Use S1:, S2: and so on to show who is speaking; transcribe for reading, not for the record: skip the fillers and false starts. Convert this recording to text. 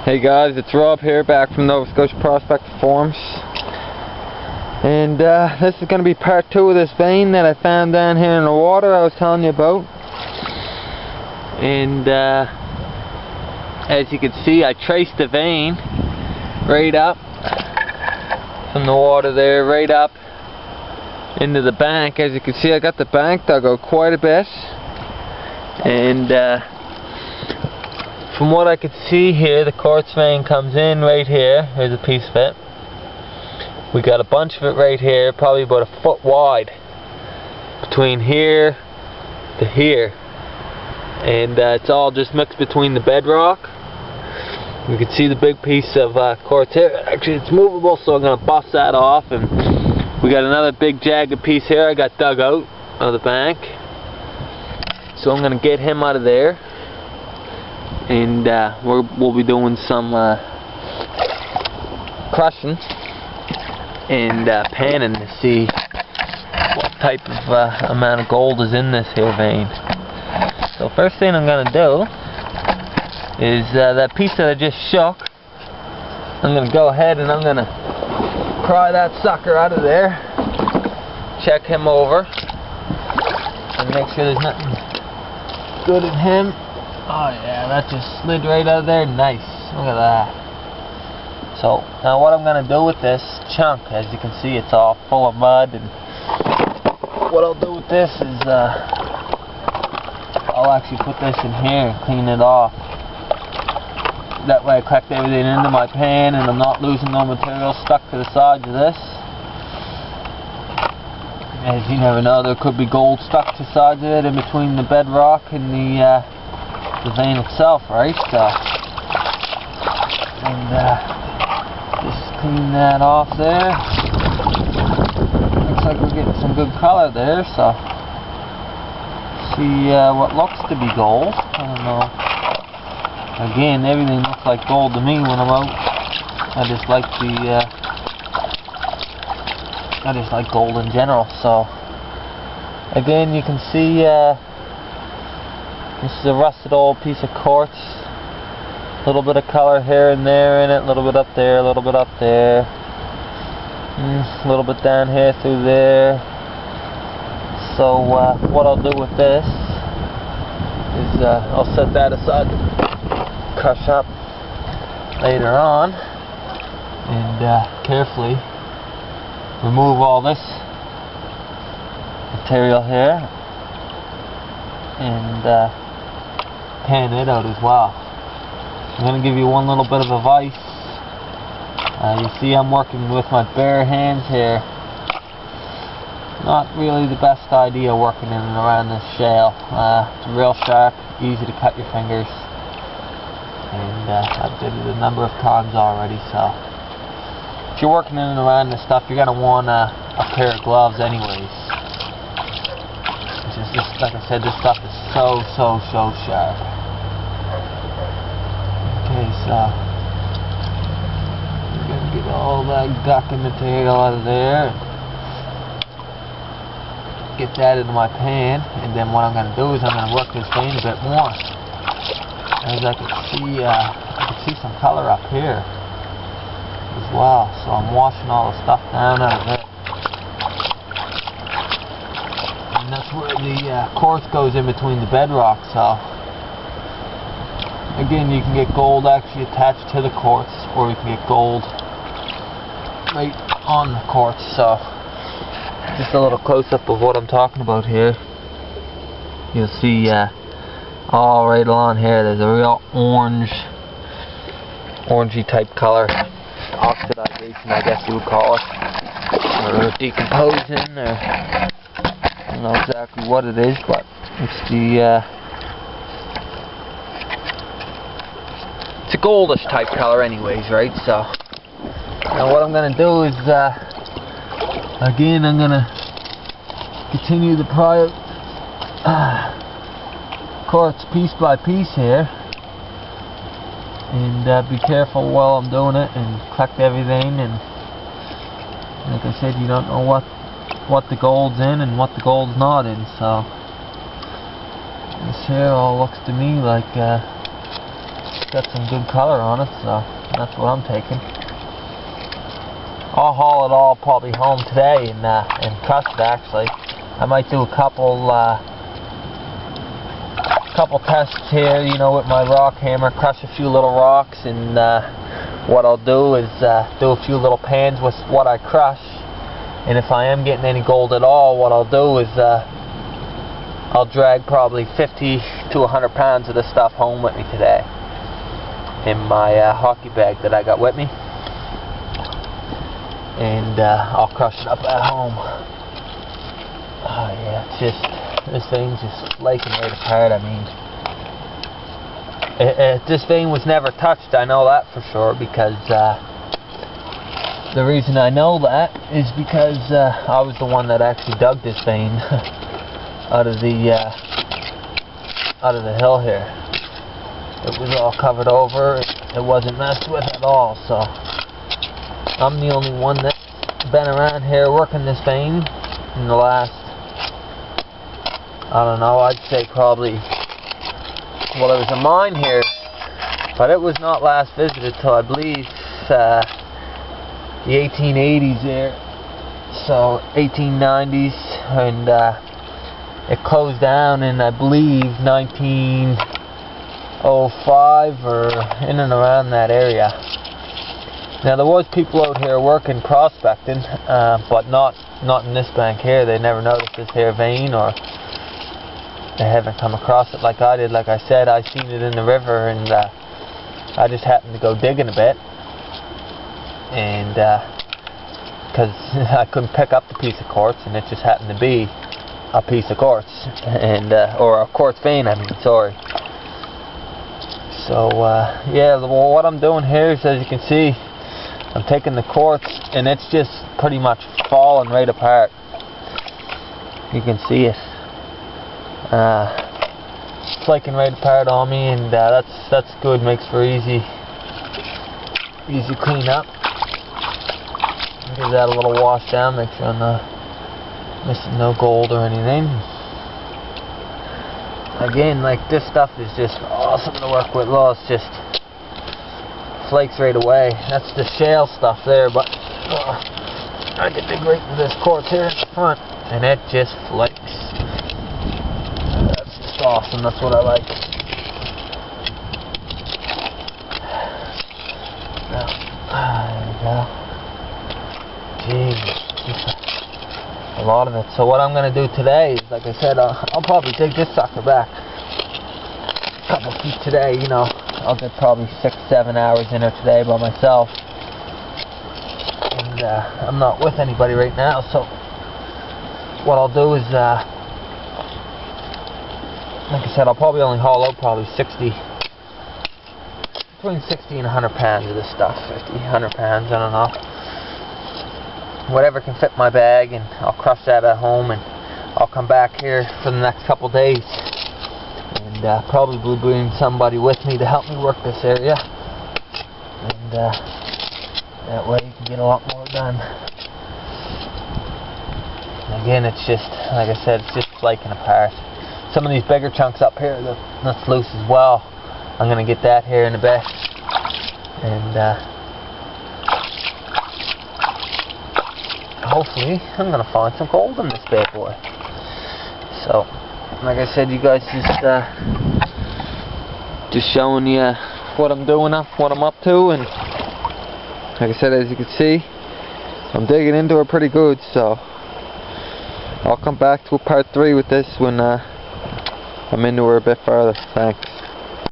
S1: Hey guys, it's Rob here, back from Nova Scotia Prospect Forums, and this is going to be part 2 of this vein that I found down here in the water I was telling you about. And as you can see, I traced the vein right up from the water there, right up into the bank. As you can see, I got the bank dug out quite a bit, and from what I could see here, the quartz vein comes in right here. Here's a piece of it. We got a bunch of it right here, probably about a foot wide, between here to here, and it's all just mixed between the bedrock. You can see the big piece of quartz here. Actually, it's movable, so I'm going to bust that off, and we got another big jagged piece here I got dug out of the bank, so I'm going to get him out of there. And we'll be doing some crushing and panning to see what type of amount of gold is in this here vein. So first thing I'm going to do is that piece that I just shook, I'm going to go ahead and I'm going to pry that sucker out of there, check him over, and make sure there's nothing good in him. Oh yeah, that just slid right out of there. Nice. Look at that. So now what I'm going to do with this chunk, as you can see, it's all full of mud, and what I'll do with this is I'll actually put this in here and clean it off. That way I collect everything into my pan and I'm not losing no material stuck to the sides of this. As you never know, there could be gold stuck to the sides of it in between the bedrock and the vein itself, right? So, and just clean that off there. Looks like we're getting some good color there. So, see what looks to be gold. I don't know. Again, everything looks like gold to me when I'm out. I just like gold in general. So, again, you can see. This is a rusted old piece of quartz. A little bit of color here and there in it, a little bit up there, a little bit up there, a little bit down here through there. So what I'll do with this is I'll set that aside to crush up later on, and carefully remove all this material here and pan it out as well. I'm going to give you one little bit of advice. You see I'm working with my bare hands here. Not really the best idea working in and around this shale. It's real sharp, easy to cut your fingers, and I've did it a number of times already. So if you're working in and around this stuff, you're going to want a pair of gloves anyways. Just like I said, this stuff is so sharp. Okay, so we're gonna get all that gucking material out of there, get that into my pan, and then what I'm gonna do is I'm gonna work this vein a bit more. As I can see some color up here as well. So I'm washing all the stuff down out of it. And that's where the quartz goes in between the bedrock. So again, you can get gold actually attached to the quartz, or you can get gold right on the quartz. So just a little close-up of what I'm talking about here. You'll see all right along here there's a real orangey type color, oxidization I guess you would call it, or decomposing, or I don't know exactly what it is, but it's it's a goldish type color anyways, right? So now what I'm going to do is again I'm going to continue to pry out quartz piece by piece here, and be careful while I'm doing it and collect everything. And like I said, you don't know what the gold's in and what the gold's not in. So this here all looks to me like got some good color on it, so that's what I'm taking. I'll haul it all probably home today and crush it. Actually, I might do a couple tests here, you know, with my rock hammer, crush a few little rocks, and what I'll do is do a few little pans with what I crush. And if I am getting any gold at all, what I'll do is I'll drag probably 50 to 100 pounds of this stuff home with me today in my hockey bag that I got with me, and I'll crush it up at home. Oh yeah, it's just, this thing's just flaking right apart. I mean, this vein was never touched, I know that for sure, because the reason I know that is because I was the one that actually dug this vein out of the hill here. It was all covered over. It wasn't messed with at all. So I'm the only one that's been around here working this vein in the last, I don't know, I'd say probably, well, there was a mine here, but it was not last visited till I believe the 1880s there, so 1890s, and it closed down in, I believe, 1905 or in and around that area. Now there was people out here working prospecting, but not in this bank here. They never noticed this here vein, or they haven't come across it like I did. Like I said, I seen it in the river, and I just happened to go digging a bit, and because I couldn't pick up the piece of quartz, and it just happened to be a piece of quartz, and or a quartz vein, I mean, sorry. So yeah, well, what I'm doing here is, as you can see, I'm taking the quartz, and it's just pretty much falling right apart. You can see it flaking right apart on me, and that's good. Makes for easy clean up. Give that a little wash down, make sure I'm not missing no gold or anything. Again, like, this stuff is just awesome to work with. Well, it's just flakes right away. That's the shale stuff there, but I can dig right into this quartz here in the front, and it just flakes. That's just awesome. That's what I like. Now, there we go. Jesus, a lot of it. So what I'm going to do today is, like I said, I'll probably dig this sucker back a couple feet today. You know, I'll get probably 6-7 hours in there today by myself, and I'm not with anybody right now. So what I'll do is, like I said, I'll probably only haul out probably between 60 and 100 pounds of this stuff. 50, 100 pounds, I don't know. Whatever can fit my bag, and I'll crush that at home, and I'll come back here for the next couple days, and probably bring somebody with me to help me work this area, and that way you can get a lot more done. Again, it's just, like I said, it's just flaking apart. Some of these bigger chunks up here, that's loose as well. I'm going to get that here in a bit, and hopefully I'm going to find some gold in this bad boy. So, like I said, you guys, just showing you what I'm doing, what I'm up to, and like I said, as you can see, I'm digging into her pretty good. So I'll come back to a part 3 with this when I'm into her a bit further. Thanks.